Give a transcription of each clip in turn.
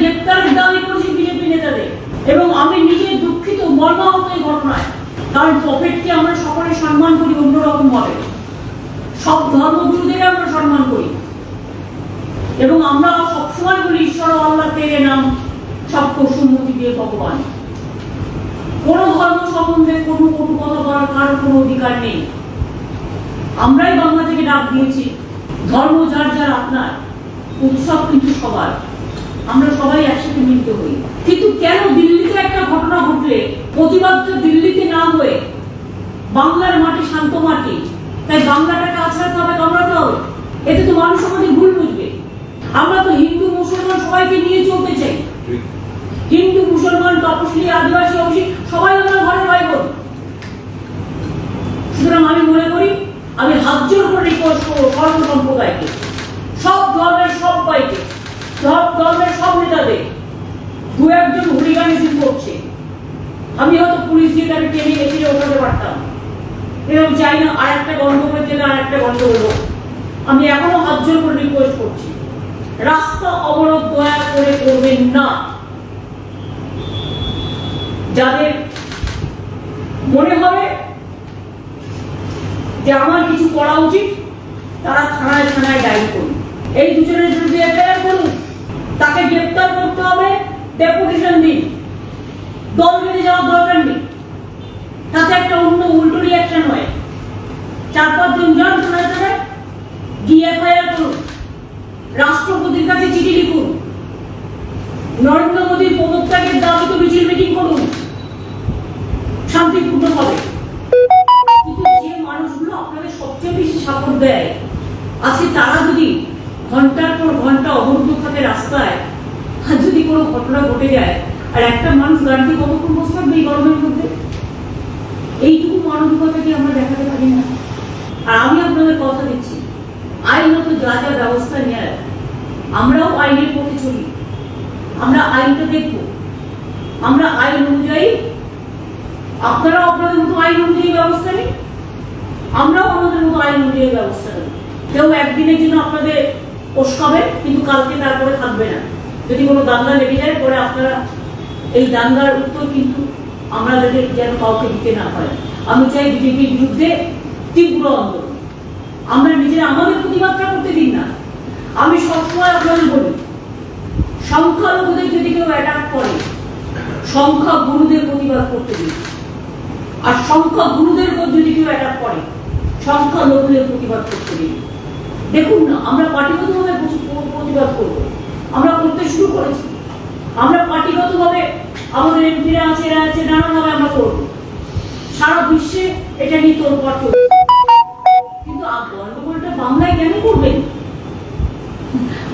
গ্রেপ্তারের দাবি করেছি বিজেপি নেতাদের, এবং আমি নিজে দুঃখিত মর্মাহত এই ঘটনায়। কারণ পপেটকে আমরা সকলে সম্মান করি অন্যরকম ভাবে, সব ধর্মগুরুদের আমরা সম্মান করি, এবং আমরা সবসময় বলি ঈশ্বর আল্লাহ তেরে নাম সবকো সম্মতি দিয়ে ভগবান। কোন ধর্ম সম্বন্ধে কোনো কটু কথা বলার কারোর কোনো অধিকার নেই। আমরাই বাংলা থেকে ডাক দিয়েছি, ধর্ম যার যার আপনার, উৎসব কিন্তু সবার, আমরা সবাই একসাথে মিলিত হই। কিন্তু কেন দিল্লিতে একটা ঘটনা ঘটলে প্রতিবাদটা দিল্লিতে না হয়ে বাংলার মাটি শান্ত মাটি, তাই বাংলাটাকে আছড়াতে হবে, কামড়াতে হবে? এতে তো মানুষ আমাদের ভুল বুঝবে। আমরা তো হিন্দু মুসলমান সবাইকে নিয়ে চলতে চাই, হিন্দু মুসলমান তপশিলি আদিবাসী অংশী সবাই আমরা ঘরে ভাই বোন। সুতরাং আমি মনে করি, আমি হাত জোর করে রিকোয়েস্ট করবো সর্ব সম্প্রদায়কে, সব ধর্মের সবাইকে, সব ধর্মের সব নেতাদের। দু একজন হুলিগানিজম করছে, আমি হয়তো পুলিশ দিয়ে তাকে টেনে এসে ওঠাতে পারতাম, এরকম চাই না আর একটা গন্ডগোলের জন্য আর একটা গন্ডগোল হোক। আমি এখনো হাত জোর করে রিকোয়েস্ট করছি, রাস্তা অবরোধ দয়া করে করবেন না। যাদের মনে হবে যে আমার কিছু করা উচিত, তারা থানায় থানায় ডায়েরি করুন, এই দুজনের বিরুদ্ধে এফআইআর করুন, তাকে গ্রেপ্তার করতে হবে, ডেপুটেশন দিন, দল বেঁধে যাওয়ার দরকার নেই, তাতে একটা অন্য উল্টো রিয়াকশন হয়। 4-5 জন যান থানায় থানায় গিয়ে এফআইআর করুন, রাষ্ট্রপতির কাছে চিঠি লিখুন, নরেন্দ্র মোদীর পদত্যাগের দাবিতে মিছিল মিটিং করুন, শান্তিপূর্ণভাবে। কিন্তু যে মানুষগুলো আপনাদের সবচেয়ে বেশি সাপোর্ট দেয়, আজকে তারা যদি ঘন্টার পর ঘন্টা অবরুদ্ধ থাকে রাস্তায়, আর যদি কোনো ঘটনা ঘটে যায়, আর একটা মানুষ গাড়িতে কতক্ষণ বসে থাকবে এই গরমের মধ্যে? এইটুকু মানবিকতা কি আমরা দেখাতে পারি না? আর আমি আপনাদের কথা দিচ্ছি, আইনত যা যা ব্যবস্থা নেয়, আমরাও আইনের পথে চলি, আমরা আইনটা দেখব, আমরা আইন অনুযায়ী, আপনারাও আপনাদের মতো আইন অনুযায়ী ব্যবস্থা নিন, আমরাও আমাদের মতো আইন অনুযায়ী ব্যবস্থা নিই। কেউ একদিনের জন্য আপনাদের উস্কাবে, কিন্তু কালকে তারপরে থাকবে না। যদি কোনো দাঙ্গা লেগে যায়, পরে আপনারা এই দাঙ্গার উত্তর কিন্তু আমাদের যেন কাউকে দিতে না হয়। আমি চাই বিজেপির বিরুদ্ধে তীব্র আন্দোলন, আমরা নিজেরা আমাদের প্রতিবাদটা করতে দিন না। আমি সবসময় আপনাদের বলি, সংখ্যালঘুদের যদি কেউ অ্যাটাক করে, সংখ্যা গুরুদের প্রতিবাদ করতে দিন, আর সংখ্যা গুরুদের যদি কেউ অ্যাটাক করে, সংখ্যালঘুদের প্রতিবাদ করতে দিন। দেখুন না, আমরা পার্টিগতভাবে প্রতিবাদ করবো, আমরা করতে শুরু করেছি, আমরা পার্টিগতভাবে আমাদের এমপিরা আছে, এরা আছে, নানাভাবে আমরা করবো। সারা বিশ্বে এটা নিয়ে তোলপাড় চলছে, কিন্তু গন্ডগোলটা বাংলায় কেন করবেন?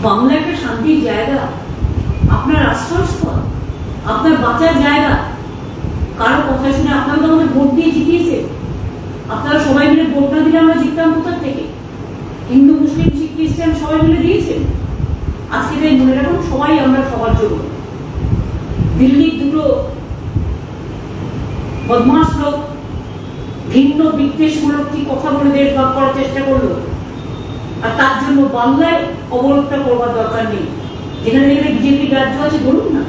বাংলা একটা শান্তির জায়গা, আপনার আশ্রয়স্থল, আপনার বাঁচার জায়গা। কারো কথা শুনে আপনারা তো আমাদের ভোট দিয়ে জিতিয়েছে, আপনারা সবাই মিলে ভোট না দিলে আমরা জিততাম কোথার থেকে? হিন্দু মুসলিম শিখ খ্রিস্টান সবাই মিলে দিয়েছেন। আজকে তাই মনে রাখুন, সবাই আমরা সবার জন্য। দিল্লির দুটো বদমাস লোক ভিন্ন বিদ্বেষমূলক কি কথা বলে দেশ ভাগ করার চেষ্টা করলো, আর তার জন্য বাংলায় অবরোধটা করবার দরকার নেই। যেখানে যেখানে বিজেপি রাজ্য আছে বলুন না।